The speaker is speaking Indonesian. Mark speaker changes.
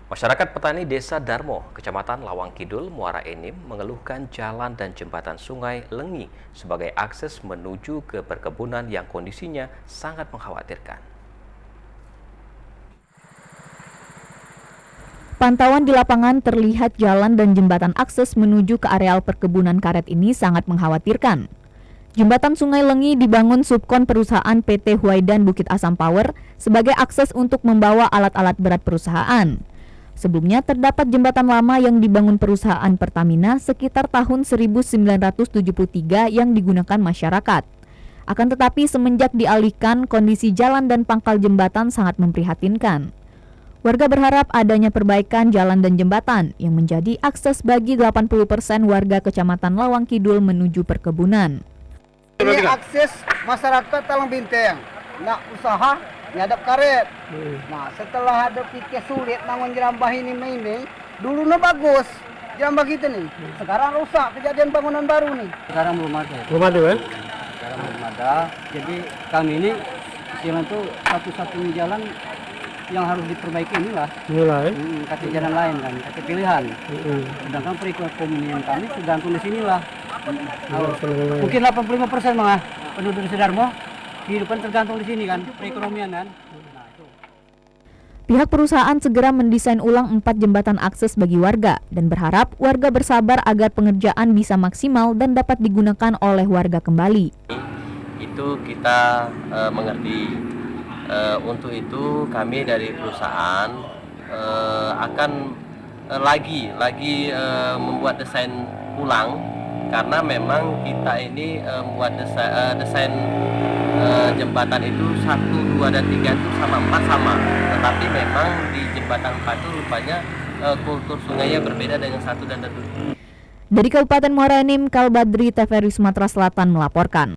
Speaker 1: Masyarakat petani Desa Darmo, Kecamatan Lawang Kidul, Muara Enim mengeluhkan jalan dan jembatan Sungai Lengi sebagai akses menuju ke perkebunan yang kondisinya sangat mengkhawatirkan.
Speaker 2: Pantauan di lapangan terlihat jalan dan jembatan akses menuju ke areal perkebunan karet ini sangat mengkhawatirkan. Jembatan Sungai Lengi dibangun subkon perusahaan PT Huaidan Bukit Asam Power sebagai akses untuk membawa alat-alat berat perusahaan. Sebelumnya terdapat jembatan lama yang dibangun perusahaan Pertamina sekitar tahun 1973 yang digunakan masyarakat. Akan tetapi semenjak dialihkan, kondisi jalan dan pangkal jembatan sangat memprihatinkan. Warga berharap adanya perbaikan jalan dan jembatan yang menjadi akses bagi 80% warga Kecamatan Lawang Kidul menuju perkebunan.
Speaker 3: Ini akses masyarakat Talang Bintang, nak usaha nyadap karet. Nah, setelah ada pikir sulit nangon jerambah ini, dulu bagus jerambah kita nih. Sekarang rusak, kejadian bangunan baru nih.
Speaker 4: Sekarang belum ada.
Speaker 3: Belum ada kan?
Speaker 4: Sekarang belum ada. Jadi kami ini istilahnya tuh satu-satunya jalan yang harus diperbaiki inilah. Kaki jalan lain kan, kaki pilihan. Sedangkan perekonomian kami tergantung di sinilah. Mungkin 85% mah penduduk Desa Darmo kehidupan tergantung di sini kan, perekonomian kan.
Speaker 2: Pihak perusahaan segera mendesain ulang 4 jembatan akses bagi warga dan berharap warga bersabar agar pengerjaan bisa maksimal dan dapat digunakan oleh warga kembali.
Speaker 5: Itu kita mengerti. Untuk itu kami dari perusahaan akan lagi membuat desain ulang, karena memang kita ini membuat desain jembatan itu 1, 2, dan 3 itu sama 4 sama, tetapi memang di jembatan 4 itu rupanya kultur sungainya berbeda dengan 1 dan 2.
Speaker 2: Dari Kabupaten Muara Enim, Kalbadri, TVRI Sumatera Selatan melaporkan.